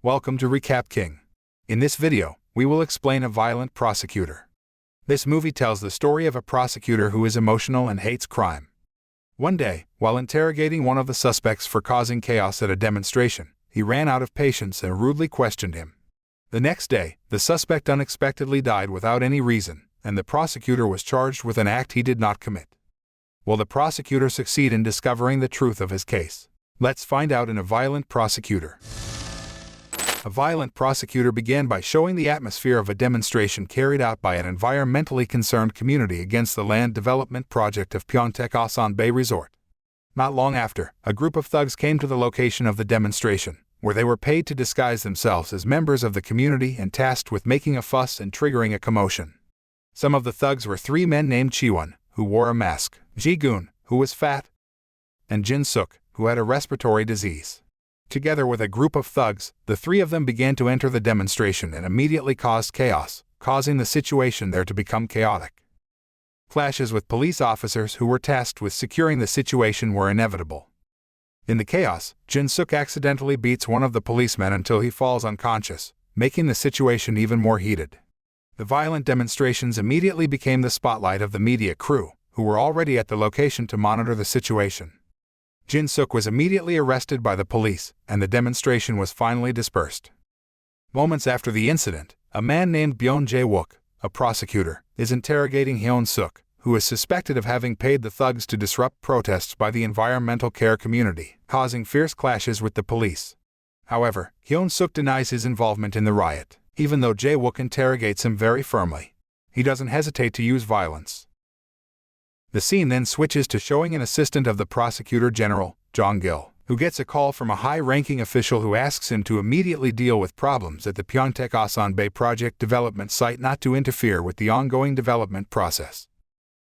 Welcome to Recap King. In this video, we will explain a violent prosecutor. This movie tells the story of a prosecutor who is emotional and hates crime. One day, while interrogating one of the suspects for causing chaos at a demonstration, he ran out of patience and rudely questioned him. The next day, the suspect unexpectedly died without any reason, and the prosecutor was charged with an act he did not commit. Will the prosecutor succeed in discovering the truth of his case? Let's find out in A Violent Prosecutor. A violent prosecutor began by showing the atmosphere of a demonstration carried out by an environmentally concerned community against the land development project of Pyeongtaek Bay Resort. Not long after, a group of thugs came to the location of the demonstration, where they were paid to disguise themselves as members of the community and tasked with making a fuss and triggering a commotion. Some of the thugs were three men named Chi-won, who wore a mask, Ji-gun, who was fat, and Jin-seok, who had a respiratory disease. Together with a group of thugs, the three of them began to enter the demonstration and immediately caused chaos, causing the situation there to become chaotic. Clashes with police officers who were tasked with securing the situation were inevitable. In the chaos, Jin-seok accidentally beats one of the policemen until he falls unconscious, making the situation even more heated. The violent demonstrations immediately became the spotlight of the media crew, who were already at the location to monitor the situation. Jin-seok was immediately arrested by the police, and the demonstration was finally dispersed. Moments after the incident, a man named Jae-wook, a prosecutor, is interrogating Hyun-seok, who is suspected of having paid the thugs to disrupt protests by the environmental care community, causing fierce clashes with the police. However, Hyun-seok denies his involvement in the riot, even though Jae-wook interrogates him very firmly. He doesn't hesitate to use violence. The scene then switches to showing an assistant of the prosecutor general, Jong-gil, who gets a call from a high-ranking official who asks him to immediately deal with problems at the Pyeongtaek Bay project development site, not to interfere with the ongoing development process.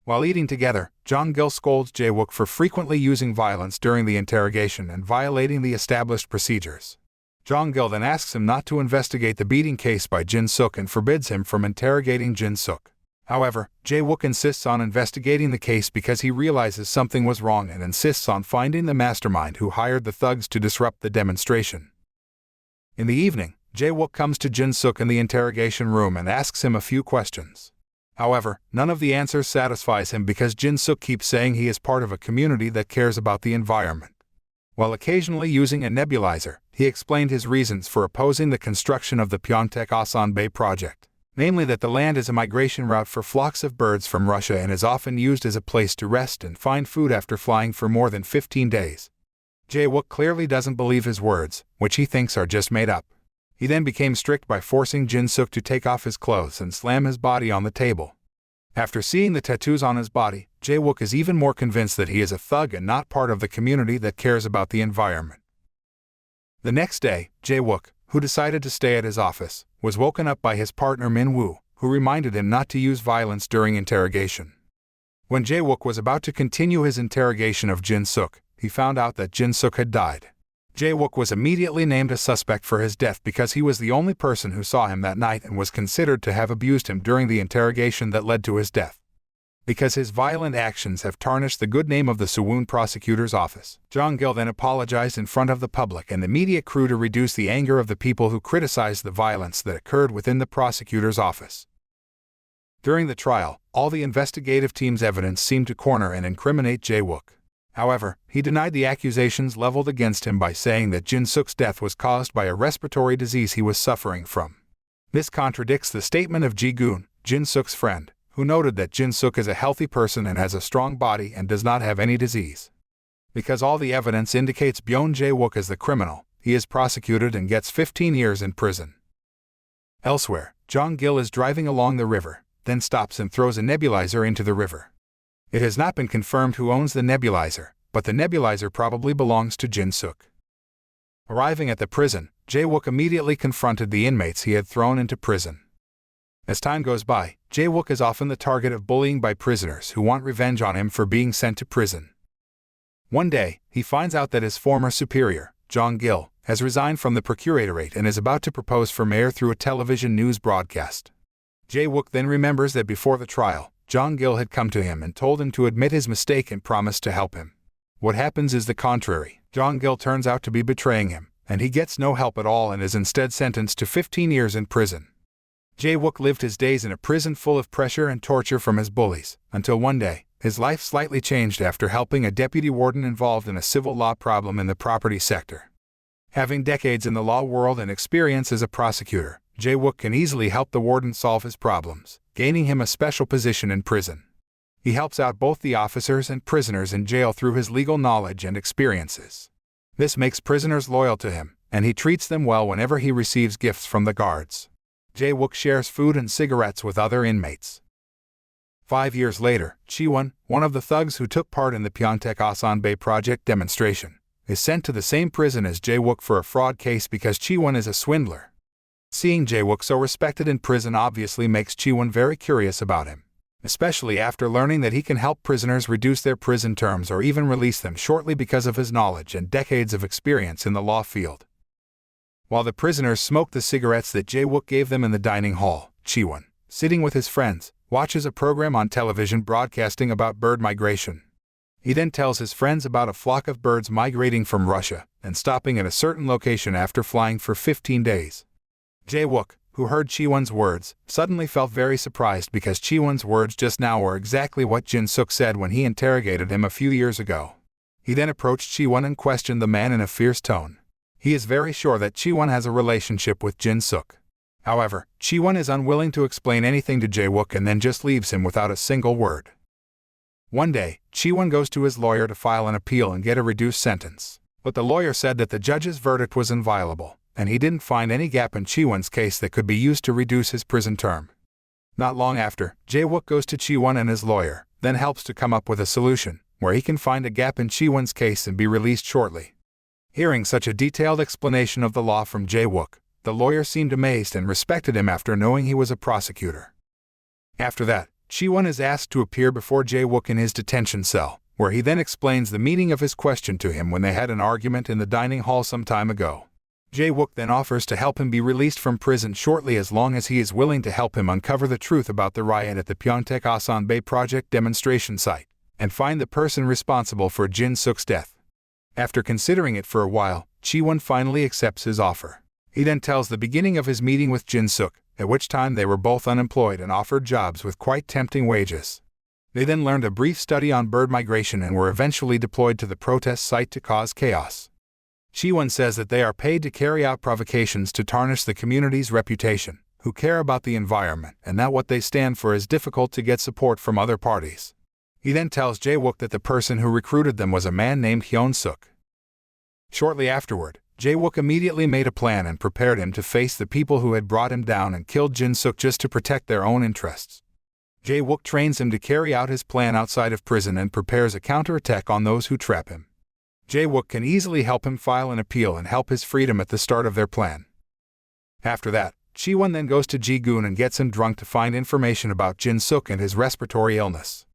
While eating together, Jong-gil scolds Jae-wook for frequently using violence during the interrogation and violating the established procedures. Jong-gil then asks him not to investigate the beating case by Jin-seok and forbids him from interrogating Jin-seok. However, Jae-wook insists on investigating the case because he realizes something was wrong and insists on finding the mastermind who hired the thugs to disrupt the demonstration. In the evening, Jae-wook comes to Jin-seok in the interrogation room and asks him a few questions. However, none of the answers satisfies him because Jin-seok keeps saying he is part of a community that cares about the environment. While occasionally using a nebulizer, he explained his reasons for opposing the construction of the Pyeongtaek Bay project. Namely that the land is a migration route for flocks of birds from Russia and is often used as a place to rest and find food after flying for more than 15 days. Jae-wook clearly doesn't believe his words, which he thinks are just made up. He then became strict by forcing Jin-seok to take off his clothes and slam his body on the table. After seeing the tattoos on his body, Jae-wook is even more convinced that he is a thug and not part of the community that cares about the environment. The next day, Jae-wook, who decided to stay at his office, was woken up by his partner Min-woo, who reminded him not to use violence during interrogation. When Jae-wook was about to continue his interrogation of Jin-seok, he found out that Jin-seok had died. Jae-wook was immediately named a suspect for his death because he was the only person who saw him that night and was considered to have abused him during the interrogation that led to his death. Because his violent actions have tarnished the good name of the Suwon Prosecutors Office, Jong-gil then apologized in front of the public and the media crew to reduce the anger of the people who criticized the violence that occurred within the prosecutor's office. During the trial, all the investigative team's evidence seemed to corner and incriminate Jae-wook. However, he denied the accusations leveled against him by saying that Jin-seok's death was caused by a respiratory disease he was suffering from. This contradicts the statement of Ji-gun, Jin-seok's friend, who noted that Jin-seok is a healthy person and has a strong body and does not have any disease. Because all the evidence indicates Jae-wook as the criminal, he is prosecuted and gets 15 years in prison. Elsewhere, Jong-gil is driving along the river, then stops and throws a nebulizer into the river. It has not been confirmed who owns the nebulizer, but the nebulizer probably belongs to Jin-seok. Arriving at the prison, Jae-wook immediately confronted the inmates he had thrown into prison. As time goes by, Jae-wook is often the target of bullying by prisoners who want revenge on him for being sent to prison. One day, he finds out that his former superior, Jong-gil, has resigned from the procuratorate and is about to propose for mayor through a television news broadcast. Jae-wook then remembers that before the trial, Jong-gil had come to him and told him to admit his mistake and promised to help him. What happens is the contrary. Jong-gil turns out to be betraying him, and he gets no help at all and is instead sentenced to 15 years in prison. Jae-wook lived his days in a prison full of pressure and torture from his bullies, until one day, his life slightly changed after helping a deputy warden involved in a civil law problem in the property sector. Having decades in the law world and experience as a prosecutor, Jae-wook can easily help the warden solve his problems, gaining him a special position in prison. He helps out both the officers and prisoners in jail through his legal knowledge and experiences. This makes prisoners loyal to him, and he treats them well whenever he receives gifts from the guards. Jae-wook shares food and cigarettes with other inmates. 5 years later, Chi-won, one of the thugs who took part in the Pyeongtaek-Asan Bay project demonstration, is sent to the same prison as Jae-wook for a fraud case because Chi-won is a swindler. Seeing Jae-wook so respected in prison obviously makes Chi-won very curious about him, especially after learning that he can help prisoners reduce their prison terms or even release them shortly because of his knowledge and decades of experience in the law field. While the prisoners smoke the cigarettes that Jae-wook gave them in the dining hall, Chi-won, sitting with his friends, watches a program on television broadcasting about bird migration. He then tells his friends about a flock of birds migrating from Russia and stopping at a certain location after flying for 15 days. Jae-wook, who heard Chi-won's words, suddenly felt very surprised because Chi-won's words just now were exactly what Jin-seok said when he interrogated him a few years ago. He then approached Chi-won and questioned the man in a fierce tone. He is very sure that Chi-won has a relationship with Jin-seok. However, Chi-won is unwilling to explain anything to Jae-wook and then just leaves him without a single word. One day, Chi-won goes to his lawyer to file an appeal and get a reduced sentence, but the lawyer said that the judge's verdict was inviolable, and he didn't find any gap in Chi-won's case that could be used to reduce his prison term. Not long after, Jae-wook goes to Chi-won and his lawyer, then helps to come up with a solution, where he can find a gap in Chi-won's case and be released shortly. Hearing such a detailed explanation of the law from Jae-wook, the lawyer seemed amazed and respected him after knowing he was a prosecutor. After that, Chi-won is asked to appear before Jae-wook in his detention cell, where he then explains the meaning of his question to him when they had an argument in the dining hall some time ago. Jae-wook then offers to help him be released from prison shortly as long as he is willing to help him uncover the truth about the riot at the Pyeongtaek-Asan Bay project demonstration site, and find the person responsible for Jin-seok's death. After considering it for a while, Chi-won finally accepts his offer. He then tells the beginning of his meeting with Jin-seok, at which time they were both unemployed and offered jobs with quite tempting wages. They then learned a brief study on bird migration and were eventually deployed to the protest site to cause chaos. Chi-won says that they are paid to carry out provocations to tarnish the community's reputation, who care about the environment, and that what they stand for is difficult to get support from other parties. He then tells Jae-wook that the person who recruited them was a man named Hyun-seok. Shortly afterward, Jae-wook immediately made a plan and prepared him to face the people who had brought him down and killed Jin-seok just to protect their own interests. Jae-wook trains him to carry out his plan outside of prison and prepares a counterattack on those who trap him. Jae-wook can easily help him file an appeal and help his freedom at the start of their plan. After that, Chi-won then goes to Ji-gun and gets him drunk to find information about Jin-seok and his respiratory illness.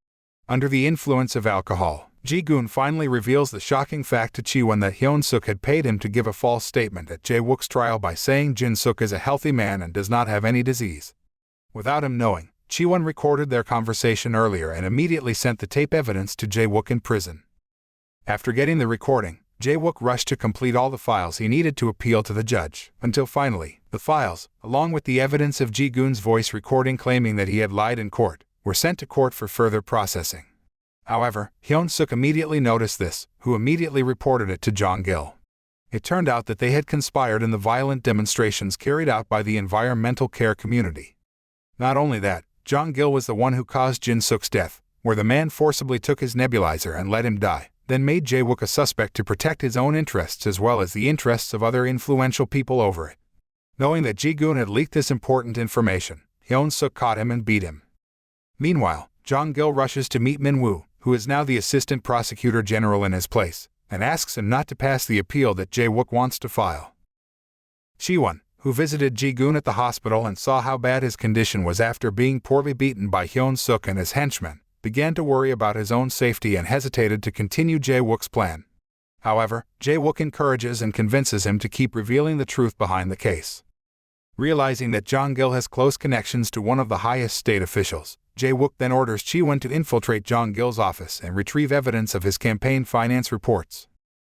Under the influence of alcohol, Ji-gun finally reveals the shocking fact to Chi-won that Hyun-seok had paid him to give a false statement at Jae-wook's trial by saying Jin-seok is a healthy man and does not have any disease. Without him knowing, Chi-won recorded their conversation earlier and immediately sent the tape evidence to Jae-wook in prison. After getting the recording, Jae-wook rushed to complete all the files he needed to appeal to the judge, until finally, the files, along with the evidence of Ji-gun's voice recording claiming that he had lied in court, were sent to court for further processing. However, Hyun-seok immediately noticed this, who immediately reported it to Jong-gil. It turned out that they had conspired in the violent demonstrations carried out by the environmental care community. Not only that, Jong-gil was the one who caused Jin-seok's death, where the man forcibly took his nebulizer and let him die, then made Jae-wook a suspect to protect his own interests as well as the interests of other influential people over it. Knowing that Ji-gun had leaked this important information, Hyun-seok caught him and beat him. Meanwhile, Jong-gil rushes to meet Min-woo, who is now the assistant prosecutor general in his place, and asks him not to pass the appeal that Jae-wook wants to file. Chi-won, who visited Ji-gun at the hospital and saw how bad his condition was after being poorly beaten by Hyun-seok and his henchmen, began to worry about his own safety and hesitated to continue Jae-wook's plan. However, Jae-wook encourages and convinces him to keep revealing the truth behind the case. Realizing that Jong-gil has close connections to one of the highest state officials, Jae-wook then orders Chi-won to infiltrate Jong-gil's office and retrieve evidence of his campaign finance reports.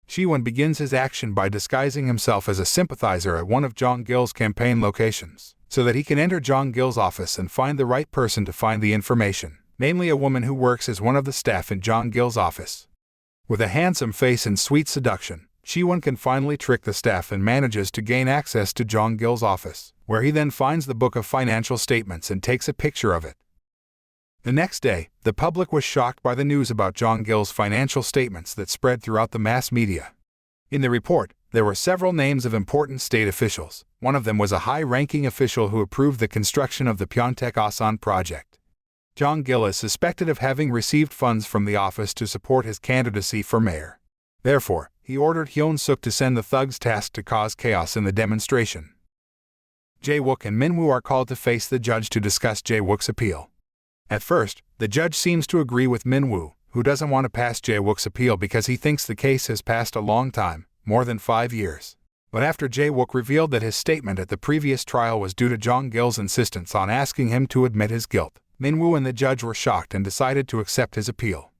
Ji-won begins his action by disguising himself as a sympathizer at one of Jong-gil's campaign locations, so that he can enter Jong-gil's office and find the right person to find the information, namely a woman who works as one of the staff in Jong-gil's office. With a handsome face and sweet seduction, Ji-won can finally trick the staff and manages to gain access to Jong-gil's office, where he then finds the book of financial statements and takes a picture of it. The next day, the public was shocked by the news about Jong-gil's financial statements that spread throughout the mass media. In the report, there were several names of important state officials. One of them was a high-ranking official who approved the construction of the Pyeongtaek-Asan project. Jong-gil is suspected of having received funds from the office to support his candidacy for mayor. Therefore, he ordered Hyun-suk to send the thugs tasked to cause chaos in the demonstration. Jae-wook and Min-woo are called to face the judge to discuss Jae-wook's appeal. At first, the judge seems to agree with Min-woo, who doesn't want to pass Jae-wook's appeal because he thinks the case has passed a long time, more than 5 years. But after Jae-wook revealed that his statement at the previous trial was due to Jong-gil's insistence on asking him to admit his guilt, Min-woo and the judge were shocked and decided to accept his appeal.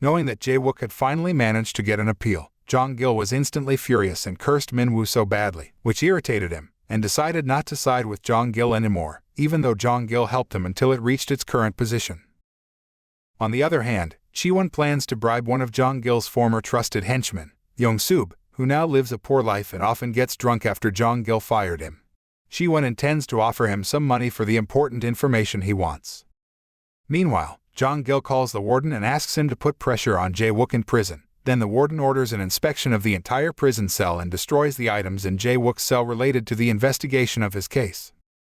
Knowing that Jae-wook had finally managed to get an appeal, Jong-gil was instantly furious and cursed Min-woo so badly, which irritated him, and decided not to side with Jong-gil anymore, even though Jong-gil helped him until it reached its current position. On the other hand, Ji-won plans to bribe one of Jong-gil's former trusted henchmen, Young-sub, who now lives a poor life and often gets drunk after Jong-gil fired him. Ji-won intends to offer him some money for the important information he wants. Meanwhile, Jong-gil calls the warden and asks him to put pressure on Jae-wook in prison. Then the warden orders an inspection of the entire prison cell and destroys the items in Jae-wook's cell related to the investigation of his case.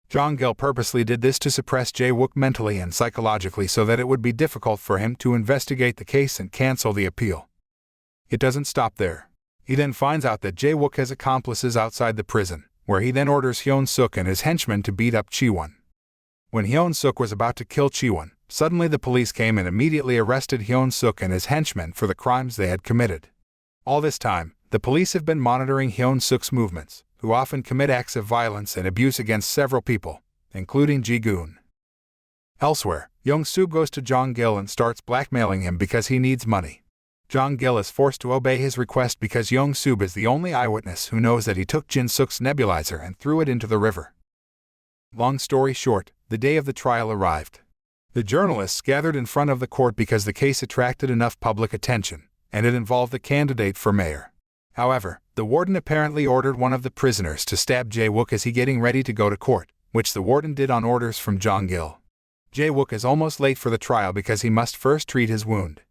Jong-gil purposely did this to suppress Jae-wook mentally and psychologically so that it would be difficult for him to investigate the case and cancel the appeal. It doesn't stop there. He then finds out that Jae-wook has accomplices outside the prison, where he then orders Hyun-suk and his henchmen to beat up Ji-won. When Hyun-suk was about to kill Ji-won, suddenly the police came and immediately arrested Hyun-suk and his henchmen for the crimes they had committed. All this time, the police have been monitoring Hyun-suk's movements, who often commit acts of violence and abuse against several people, including Ji-gun. Elsewhere, Young-sub goes to Jong-gil and starts blackmailing him because he needs money. Jong-gil is forced to obey his request because Young-sub is the only eyewitness who knows that he took Jin-seok's nebulizer and threw it into the river. Long story short, the day of the trial arrived. The journalists gathered in front of the court because the case attracted enough public attention, and it involved the candidate for mayor. However, the warden apparently ordered one of the prisoners to stab Jae-wook as he getting ready to go to court, which the warden did on orders from Jong-gil. Jae-wook is almost late for the trial because he must first treat his wound.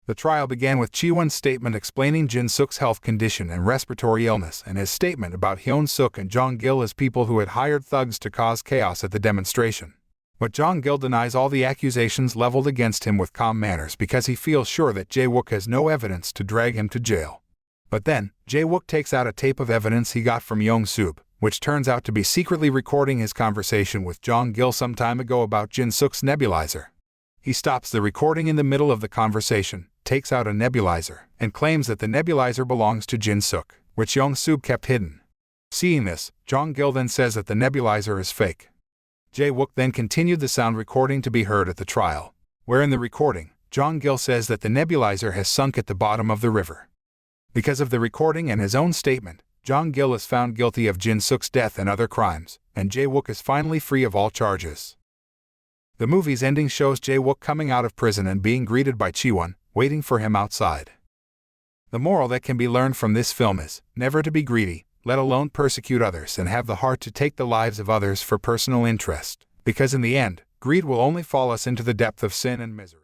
The trial began with Ji-won's statement explaining Jin-seok's health condition and respiratory illness and his statement about Hyun-suk and Jong-gil as people who had hired thugs to cause chaos at the demonstration. But Jong-gil denies all the accusations leveled against him with calm manners because he feels sure that Jae-wook has no evidence to drag him to jail. But then, Jae-wook takes out a tape of evidence he got from Young-sub, which turns out to be secretly recording his conversation with Jong-gil some time ago about Jin-seok's nebulizer. He stops the recording in the middle of the conversation, takes out a nebulizer, and claims that the nebulizer belongs to Jin-seok, which Young-sub kept hidden. Seeing this, Jong-gil then says that the nebulizer is fake. Jae-wook then continued the sound recording to be heard at the trial, where in the recording, Jong-gil says that the nebulizer has sunk at the bottom of the river. Because of the recording and his own statement, Jong-gil is found guilty of Jin-seok's death and other crimes, and Jae-wook is finally free of all charges. The movie's ending shows Jae-wook coming out of prison and being greeted by Ji-won, waiting for him outside. The moral that can be learned from this film is, never to be greedy, let alone persecute others, and have the heart to take the lives of others for personal interest, because in the end, greed will only fall us into the depth of sin and misery.